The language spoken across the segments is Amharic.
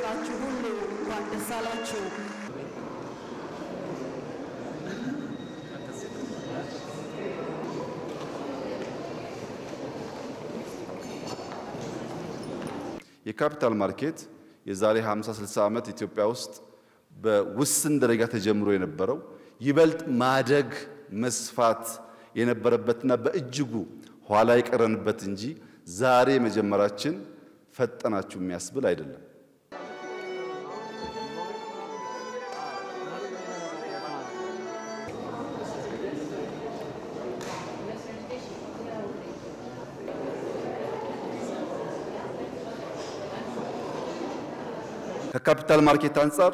ለተመረቃችሁ ሁሉ እንኳን ደስ አላችሁ። የካፒታል ማርኬት የዛሬ 50-60 ዓመት ኢትዮጵያ ውስጥ በውስን ደረጃ ተጀምሮ የነበረው ይበልጥ ማደግ መስፋት የነበረበትና በእጅጉ ኋላ የቀረንበት እንጂ ዛሬ መጀመራችን ፈጠናችሁ የሚያስብል አይደለም። ከካፒታል ማርኬት አንጻር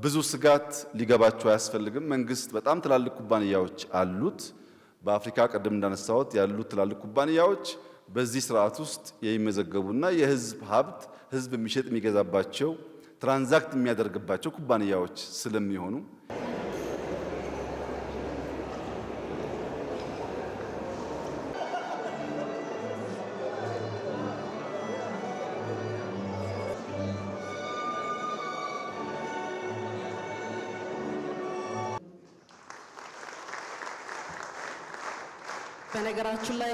ብዙ ስጋት ሊገባቸው አያስፈልግም። መንግስት በጣም ትላልቅ ኩባንያዎች አሉት። በአፍሪካ ቀደም እንዳነሳሁት ያሉት ትላልቅ ኩባንያዎች በዚህ ስርዓት ውስጥ የሚመዘገቡና የህዝብ ሀብት ህዝብ የሚሸጥ የሚገዛባቸው ትራንዛክት የሚያደርግባቸው ኩባንያዎች ስለሚሆኑ በነገራችን ላይ